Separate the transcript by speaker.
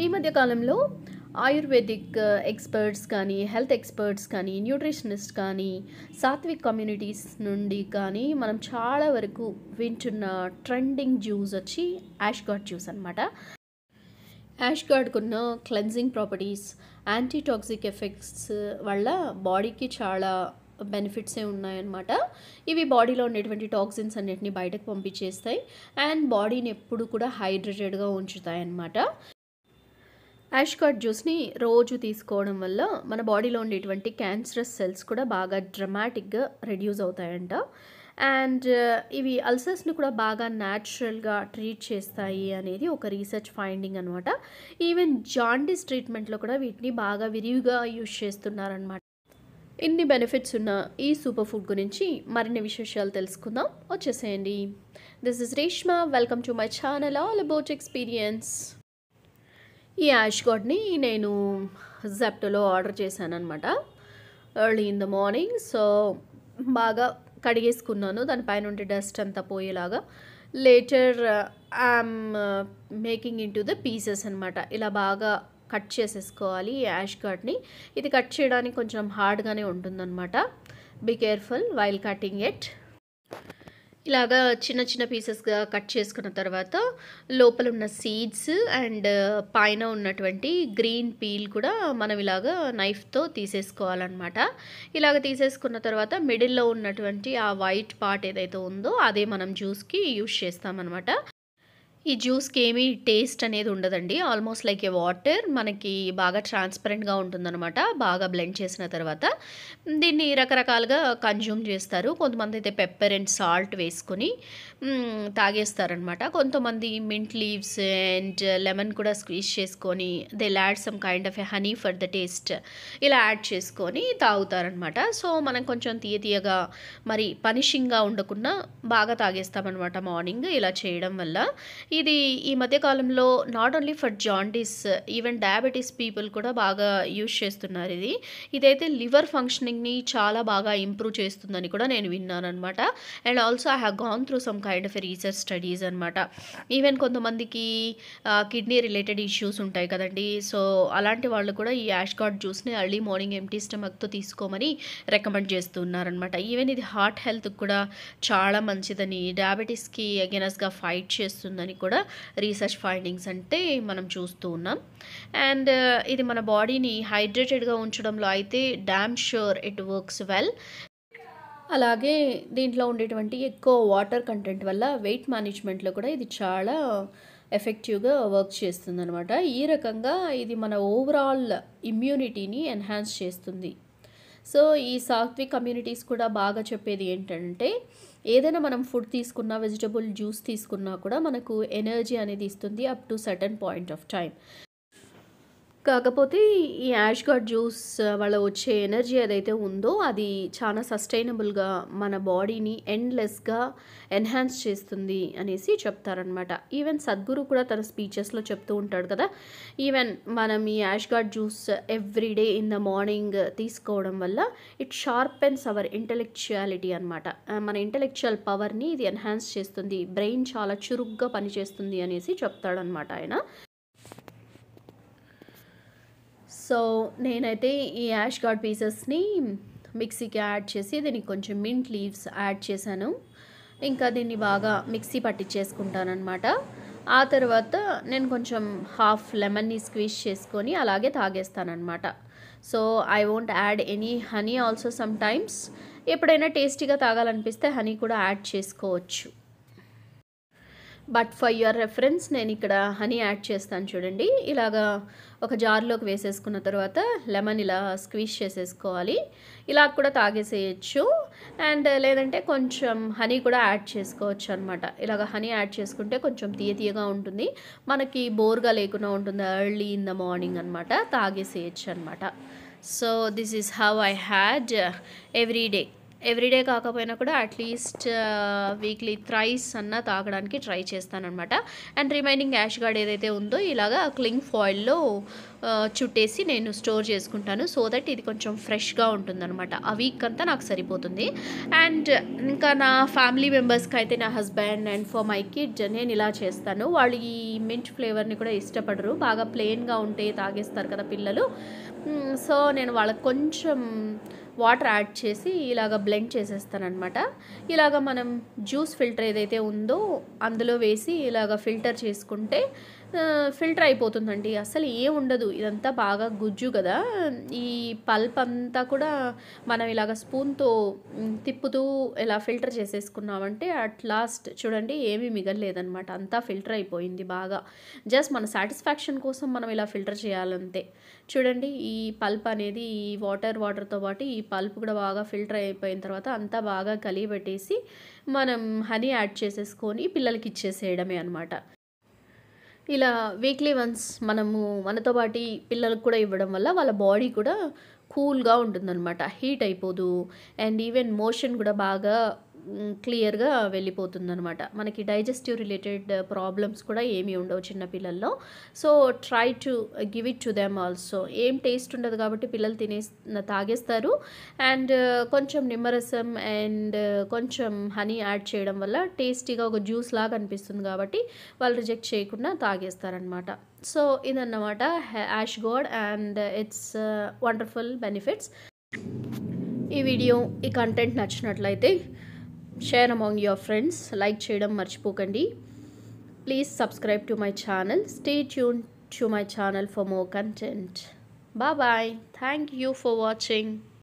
Speaker 1: ఈ మధ్య కాలంలో ఆయుర్వేదిక్ ఎక్స్పర్ట్స్ కానీ, హెల్త్ ఎక్స్పర్ట్స్ కానీ, న్యూట్రిషనిస్ట్ కానీ, సాత్విక్ కమ్యూనిటీస్ నుండి కానీ మనం చాలా వరకు వింటున్న ట్రెండింగ్ జ్యూస్ వచ్చి యాష్గార్డ్ జ్యూస్ అనమాట. యాష్గార్డ్కున్న cleansing properties, anti toxic effects వల్ల బాడీకి చాలా బెనిఫిట్సే ఉన్నాయన్నమాట. ఇవి బాడీలో ఉండేటువంటి టాక్సిన్స్ అన్నిటిని బయటకు పంపించేస్తాయి అండ్ బాడీని ఎప్పుడు కూడా హైడ్రేటెడ్గా ఉంచుతాయి అన్నమాట. యాష్గార్డ్ జ్యూస్ని రోజు తీసుకోవడం వల్ల మన బాడీలో ఉండేటువంటి క్యాన్సరస్ సెల్స్ కూడా బాగా డ్రమాటిక్గా రెడ్యూస్ అవుతాయంట. అండ్ ఇవి అల్సర్స్ని కూడా బాగా న్యాచురల్గా ట్రీట్ చేస్తాయి అనేది ఒక రీసెర్చ్ ఫైండింగ్ అనమాట. ఈవెన్ జాండీస్ ట్రీట్మెంట్లో కూడా వీటిని బాగా విరివిగా యూజ్ చేస్తున్నారనమాట. ఇన్ని బెనిఫిట్స్ ఉన్న ఈ సూపర్ ఫుడ్ గురించి మరిన్ని విశేషాలు తెలుసుకుందాం. వచ్చేసేయండి. This is Reshma. Welcome to my channel all about experience. ఈ యాష్గార్డ్ని నేను జెప్టోలో ఆర్డర్ చేశాను అనమాట early in the morning. So బాగా కడిగేసుకున్నాను, దానిపైన ఉండే డస్ట్ అంతా పోయేలాగా. Later I'm making in to the pieces అనమాట. ఇలా బాగా కట్ చేసేసుకోవాలి ఈ యాష్గార్డ్ని. ఇది కట్ చేయడానికి కొంచెం హార్డ్గానే ఉంటుందన్నమాట. Be careful while cutting it. ఇలాగా చిన్న చిన్న పీసెస్గా కట్ చేసుకున్న తర్వాత లోపల ఉన్న సీడ్స్ అండ్ పైన ఉన్నటువంటి గ్రీన్ పీల్ కూడా మనం ఇలాగా నైఫ్తో తీసేసుకోవాలన్నమాట. ఇలాగ తీసేసుకున్న తర్వాత మిడిల్లో ఉన్నటువంటి ఆ వైట్ పార్ట్ ఏదైతే ఉందో అదే మనం జ్యూస్కి యూజ్ చేస్తామన్నమాట. ఈ జ్యూస్కి ఏమీ టేస్ట్ అనేది ఉండదండి. ఆల్మోస్ట్ లైక్ ఏ వాటర్. మనకి బాగా ట్రాన్స్పరెంట్గా ఉంటుందన్నమాట బాగా బ్లెండ్ చేసిన తర్వాత. దీన్ని రకరకాలుగా కన్జ్యూమ్ చేస్తారు. కొంతమంది అయితే పెప్పర్ అండ్ సాల్ట్ వేసుకొని తాగేస్తారనమాట. కొంతమంది మింట్ లీవ్స్ అండ్ లెమన్ కూడా స్క్వీజ్ చేసుకొని they add some kind of a honey for the taste ఇలా యాడ్ చేసుకొని తాగుతారనమాట. సో మనం కొంచెం తీయగా మరి పనిషింగ్గా ఉండకుండా బాగా తాగేస్తామన్నమాట మార్నింగ్ ఇలా చేయడం వల్ల. ఇది ఈ మధ్యకాలంలో not only for jaundice, even diabetes people కూడా బాగా యూజ్ చేస్తున్నారు. ఇదైతే లివర్ ఫంక్షనింగ్ని చాలా బాగా ఇంప్రూవ్ చేస్తుందని కూడా నేను విన్నాను అనమాట. And also I have gone through some kind of research studies అనమాట. ఈవెన్ కొంతమందికి కిడ్నీ రిలేటెడ్ ఇష్యూస్ ఉంటాయి కదండి. సో అలాంటి వాళ్ళు కూడా ఈ యాష్గార్డ్ జ్యూస్ని ఎర్లీ మార్నింగ్ ఎంప్టీ స్టమక్తో తీసుకోమని రికమెండ్ చేస్తున్నారనమాట. ఈవెన్ ఇది హార్ట్ హెల్త్కి కూడా చాలా మంచిదని, డయాబెటీస్కి అగెనస్ట్గా ఫైట్ చేస్తుందని కూడా రీసెర్చ్ ఫైండింగ్స్ అంటే మనం చూస్తూ ఉన్నాం. అండ్ ఇది మన బాడీని హైడ్రేటెడ్గా ఉంచడంలో అయితే damn sure it works well. అలాగే దీంట్లో ఉండేటువంటి ఎక్కువ వాటర్ కంటెంట్ వల్ల వెయిట్ మేనేజ్మెంట్లో కూడా ఇది చాలా ఎఫెక్టివ్గా వర్క్ చేస్తుందన్నమాట. ఈ రకంగా ఇది మన ఓవరాల్ ఇమ్యూనిటీని ఎన్హాన్స్ చేస్తుంది. సో ఈ సాత్విక్ కమ్యూనిటీస్ కూడా బాగా చెప్పేది ఏంటంటే ఏదైనా మనం ఫుడ్ తీసుకున్నా, వెజిటబుల్ జ్యూస్ తీసుకున్నా కూడా మనకు ఎనర్జీ అనేది ఇస్తుంది up to certain point of time. కాకపోతే ఈ యాష్గార్డ్ జ్యూస్ వల్ల వచ్చే ఎనర్జీ ఏదైతే ఉందో అది చాలా సస్టైనబుల్గా మన బాడీని ఎండ్లెస్గా ఎన్హాన్స్ చేస్తుంది అనేసి చెప్తారనమాట. ఈవెన్ సద్గురు కూడా తన స్పీచెస్లో చెప్తూ ఉంటాడు కదా. ఈవెన్ మనం ఈ ash gourd juice everyday in the morning తీసుకోవడం వల్ల ఇట్ షార్పెన్స్ అవర్ ఇంటెలెక్చువాలిటీ అనమాట. మన ఇంటెలెక్చువల్ పవర్ని ఇది ఎన్హాన్స్ చేస్తుంది, బ్రెయిన్ చాలా చురుగ్గా పనిచేస్తుంది అనేసి చెప్తాడనమాట ఆయన. సో నేనైతే ఈ యాష్గార్డ్ పీసెస్ని మిక్సీకి యాడ్ చేసి దీనికి కొంచెం మింట్ లీవ్స్ యాడ్ చేశాను. ఇంకా దీన్ని బాగా మిక్సీ పట్టించేసుకుంటానమాట. ఆ తర్వాత నేను కొంచెం హాఫ్ లెమన్ని స్క్వీజ్ చేసుకొని అలాగే తాగేస్తానమాట. So I won't add any honey also some times. ఎప్పుడైనా టేస్టీగా తాగాలనిపిస్తే హనీ కూడా యాడ్ చేసుకోవచ్చు. బట్ ఫర్ యువర్ రెఫరెన్స్ నేను ఇక్కడ హనీ యాడ్ చేస్తాను చూడండి. ఇలాగా ఒక జార్లోకి వేసేసుకున్న తర్వాత లెమన్ ఇలా స్క్వీజ్ చేసేసుకోవాలి. ఇలా కూడా తాగేసేయచ్చు. అండ్ లేదంటే కొంచెం హనీ కూడా యాడ్ చేసుకోవచ్చు అనమాట. ఇలాగ హనీ యాడ్ చేసుకుంటే కొంచెం తీయగా ఉంటుంది, మనకి బోర్గా లేకుండా ఉంటుంది ఎర్లీ ఇన్ ద మార్నింగ్ అనమాట. తాగేసేయచ్చు అనమాట. So this is how I had every day everyday కాకపోయినా కూడా అట్లీస్ట్ వీక్లీ థ్రైస్ అన్న తాగడానికి ట్రై చేస్తానన్నమాట. అండ్ రిమైనింగ్ యాష్ గార్డ్ ఏదైతే ఉందో ఇలాగా క్లింగ్ ఫాయిల్లో చుట్టేసి నేను స్టోర్ చేసుకుంటాను. సో దట్ ఇది కొంచెం ఫ్రెష్గా ఉంటుందన్నమాట. ఆ వీక్ అంతా నాకు సరిపోతుంది. అండ్ ఇంకా నా ఫ్యామిలీ మెంబర్స్కి అయితే నా husband and for my kid నేను ఇలా చేస్తాను. వాళ్ళు ఈ మింట్ ఫ్లేవర్ని కూడా ఇష్టపడరు, బాగా ప్లెయిన్గా ఉంటే తాగేస్తారు కదా పిల్లలు. సో నేను వాళ్ళకి కొంచెం వాటర్ యాడ్ చేసి ఇలాగ బ్లెండ్ చేసేస్తానమాట. ఇలాగ మనం జ్యూస్ ఫిల్టర్ ఏదైతే ఉందో అందులో వేసి ఇలాగ ఫిల్టర్ చేసుకుంటే ఫిల్టర్ అయిపోతుందండి. అసలు ఏం ఉండదు, ఇదంతా బాగా గుజ్జు కదా. ఈ పల్ప్ అంతా కూడా మనం ఇలాగ స్పూన్తో తిప్పుతూ ఇలా ఫిల్టర్ చేసేసుకున్నామంటే అట్ లాస్ట్ చూడండి ఏమీ మిగలలేదనమాట, అంతా ఫిల్టర్ అయిపోయింది బాగా. జస్ట్ మన సాటిస్ఫాక్షన్ కోసం మనం ఇలా ఫిల్టర్ చేయాలంతే. చూడండి ఈ పల్ప్ అనేది ఈ వాటర్తో పాటు ఈ పల్ప్ కూడా బాగా ఫిల్టర్ అయిపోయిన తర్వాత అంతా బాగా కలియబెట్టేసి మనం హనీ యాడ్ చేసేసుకొని పిల్లలకి ఇచ్చేసేయడమే అనమాట. ఇలా వీక్లీ వన్స్ మనము మనతో పాటు పిల్లలకు కూడా ఇవ్వడం వల్ల వాళ్ళ బాడీ కూడా కూల్గా ఉంటుందన్నమాట, హీట్ అయిపోదు. అండ్ ఈవెన్ మోషన్ కూడా బాగా క్లియర్గా వెళ్ళిపోతుందనమాట. మనకి డైజెస్టివ్ రిలేటెడ్ ప్రాబ్లమ్స్ కూడా ఏమీ ఉండవు చిన్నపిల్లల్లో. So try to give it to them also. ఏం టేస్ట్ ఉండదు కాబట్టి పిల్లలు తాగేస్తారు. అండ్ కొంచెం నిమ్మరసం అండ్ కొంచెం హనీ యాడ్ చేయడం వల్ల టేస్టీగా ఒక జ్యూస్ లాగా అనిపిస్తుంది కాబట్టి వాళ్ళు రిజెక్ట్ చేయకుండా తాగేస్తారనమాట. సో ఇదన్నమాట ash gourd and its wonderful benefits. ఈ వీడియో ఈ కంటెంట్ నచ్చినట్లయితే share among your friends, like చేయడం మర్చిపోకండి. Please subscribe to my channel. Stay tune to my channel for more content. Bye bye. Thank you for watching.